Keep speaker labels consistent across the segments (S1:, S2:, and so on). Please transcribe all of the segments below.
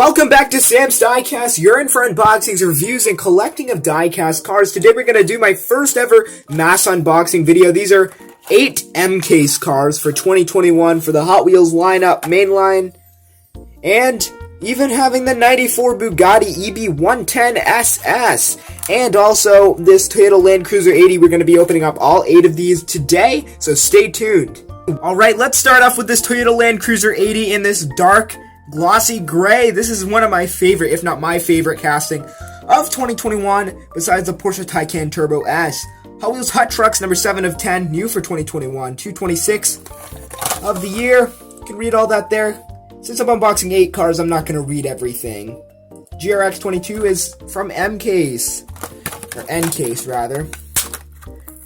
S1: Welcome back to Sam's Diecast. You're in for unboxings, reviews, and collecting of diecast cars. Today we're going to do my first ever mass unboxing video. These are 8 M-Case cars for 2021 for the Hot Wheels lineup, mainline, and even having the 94 Bugatti EB110 SS. And also this Toyota Land Cruiser 80. We're going to be opening up all 8 of these today, so stay tuned. Alright, let's start off with this Toyota Land Cruiser 80 in this dark glossy gray. This is one of my favorite, if not my favorite casting of 2021, besides the Porsche Taycan Turbo S. Hot Wheels Hot Trucks, number 7 of 10, new for 2021, 226 of the year. You can read all that there. Since I'm unboxing 8 cars, I'm not going to read everything. GRX22 is from M-Case, or N-Case rather.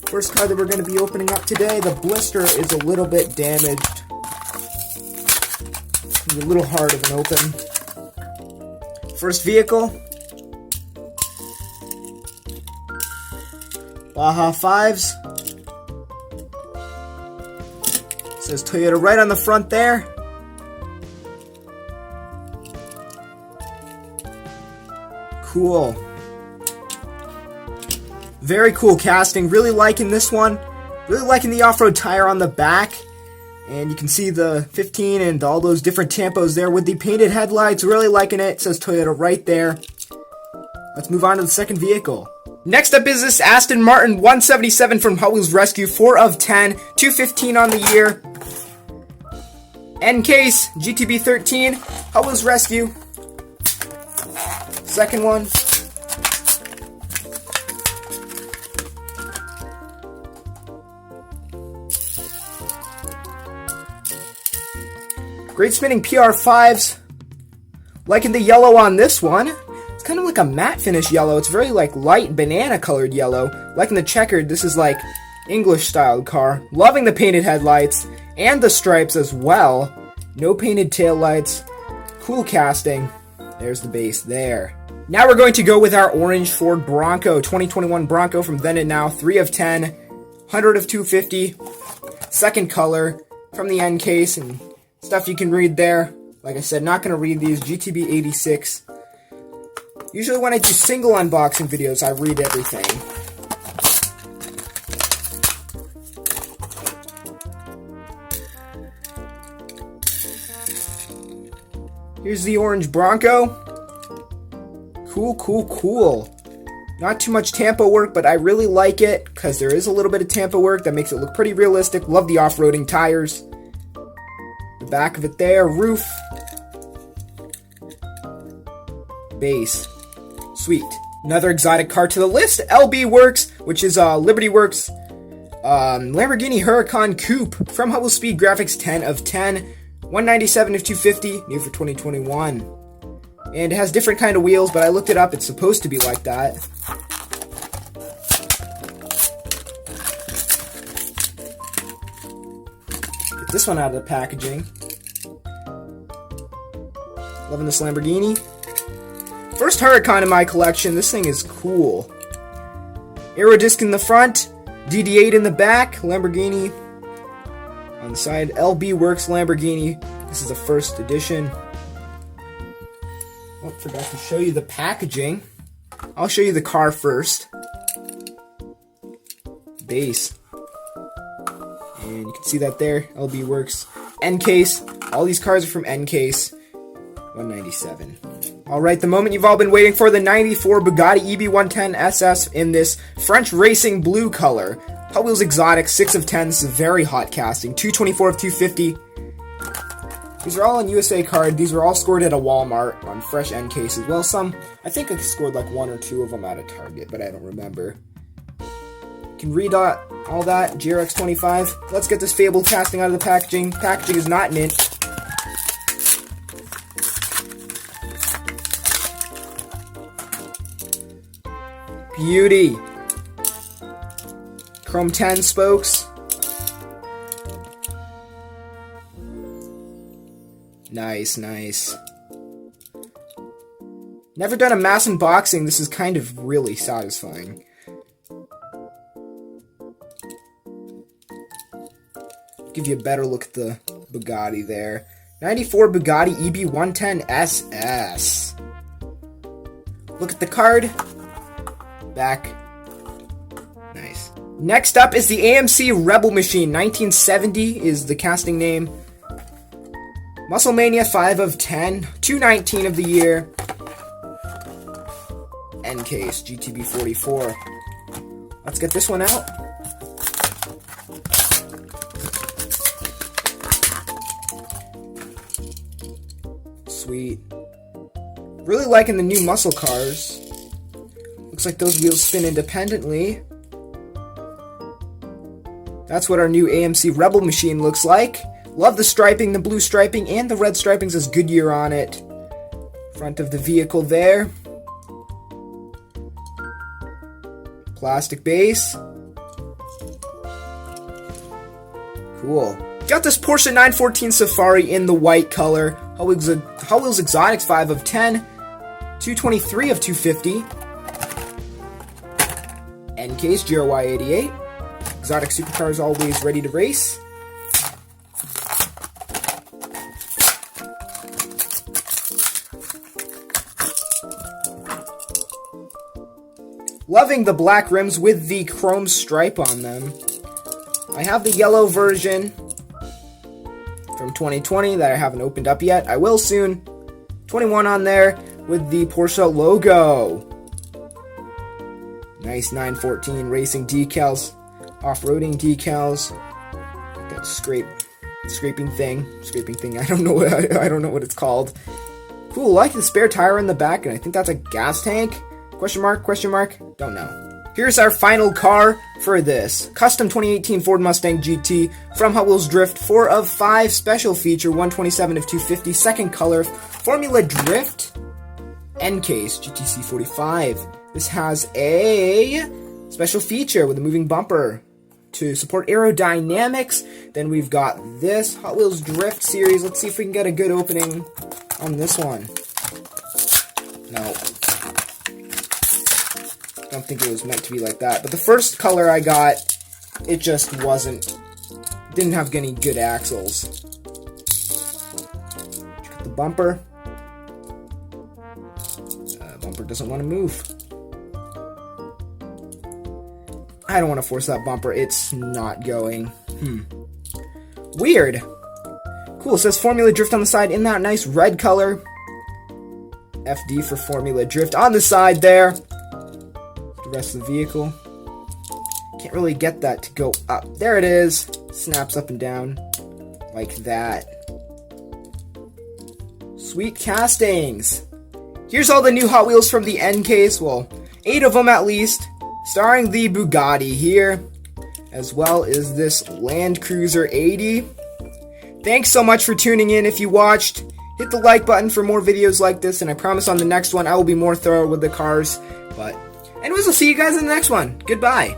S1: First car that we're going to be opening up today, the blister is a little bit damaged. A little hard of an open. First vehicle, Baja 5s. Says Toyota right on the front there. Cool. Very cool casting. Really liking this one. Really liking the off-road tire on the back. And you can see the 15 and all those different tampos there with the painted headlights. Really liking it. It says Toyota right there. Let's move on to the second vehicle. Next up is this Aston Martin 177 from Hot Wheels Rescue. 4 of 10. 215 on the year. N-Case GTB 13. Hot Wheels Rescue. Second one. Great spinning PR5s. Liking the yellow on this one. It's kind of like a matte finish yellow. It's very like light banana colored yellow. Liking the checkered. This is like English styled car. Loving the painted headlights and the stripes as well. No painted taillights. Cool casting. There's the base there. Now we're going to go with our orange Ford Bronco. 2021 Bronco from then and now. 3 of 10. 100 of 250. Second color from the N-Case and stuff you can read there. Like I said, not going to read these. GTB 86. Usually when I do single unboxing videos, I read everything. Here's the orange Bronco. Cool, cool, cool. Not too much tampo work, but I really like it because there is a little bit of tampo work that makes it look pretty realistic. Love the off-roading tires. The back of it there, roof, base, sweet. Another exotic car to the list, LB Works, which is Liberty Works, Lamborghini Huracan Coupe from Hubble Speed Graphics, 10 of 10, 197 of 250, new for 2021. And it has different kind of wheels, but I looked it up, it's supposed to be like that. Get this one out of the packaging. Loving this Lamborghini. First Huracan in my collection. This thing is cool. Aero disc in the front. DD8 in the back. Lamborghini on the side. LB Works Lamborghini. This is the first edition. Oh, forgot to show you the packaging. I'll show you the car first. Base. And you can see that there. LB Works. N-Case. All these cars are from N-Case. 197. Alright, the moment you've all been waiting for, the 94 Bugatti EB110 SS in this French racing blue color. Hot Wheels Exotic, 6 of 10. This is a very hot casting. 224 of 250. These are all on USA card. These were all scored at a Walmart on fresh N cases. Well, some, I think I scored like 1 or 2 of them at a Target, but I don't remember. You can read all that. GRX25. Let's get this Fable casting out of the packaging. Packaging is not mint. Beauty. Chrome 10 spokes. Nice, nice. Never done a mass unboxing. This is kind of really satisfying. Give you a better look at the Bugatti there. 94 Bugatti EB110 SS. Look at the card. Back. Nice. Next up is the AMC Rebel Machine. 1970 is the casting name. Muscle Mania 5 of 10. 219 of the year. End case. GTB 44. Let's get this one out. Sweet. Really liking the new muscle cars. Looks like those wheels spin independently. That's what our new AMC Rebel Machine looks like. Love the striping, the blue striping, and the red striping says Goodyear on it. Front of the vehicle there. Plastic base. Cool. Got this Porsche 914 Safari in the white color. Hot Wheels Exotics 5 of 10. 223 of 250. End case GRY 88. Exotic supercars always ready to race. Loving the black rims with the chrome stripe on them. I have the yellow version from 2020 that I haven't opened up yet. I will soon. 21 on there with the Porsche logo. Nice 914 racing decals. Off-roading decals. That scraping thing. I don't know what it's called. Cool, I like the spare tire in the back, and I think that's a gas tank. Question mark? Don't know. Here's our final car for this. Custom 2018 Ford Mustang GT from Hot Wheels Drift. 4 of 5 special feature. 127 of 250. Second color. Formula Drift. End case. GTC 45. This has a special feature with a moving bumper to support aerodynamics. Then we've got this Hot Wheels Drift series. Let's see if we can get a good opening on this one. No. I don't think it was meant to be like that. But the first color I got, it just didn't have any good axles. Check out the bumper. Bumper doesn't want to move. I don't want to force that bumper. It's not going. Weird. Cool, it says Formula Drift on the side in that nice red color. FD for Formula Drift on the side there. The rest of the vehicle. Can't really get that to go up. There it is. Snaps up and down like that. Sweet castings. Here's all the new Hot Wheels from the end case. Well, 8 of them at least. Starring the Bugatti here. As well as this Land Cruiser 80. Thanks so much for tuning in. If you watched, hit the like button for more videos like this. And I promise on the next one I will be more thorough with the cars. But anyways, I'll see you guys in the next one. Goodbye.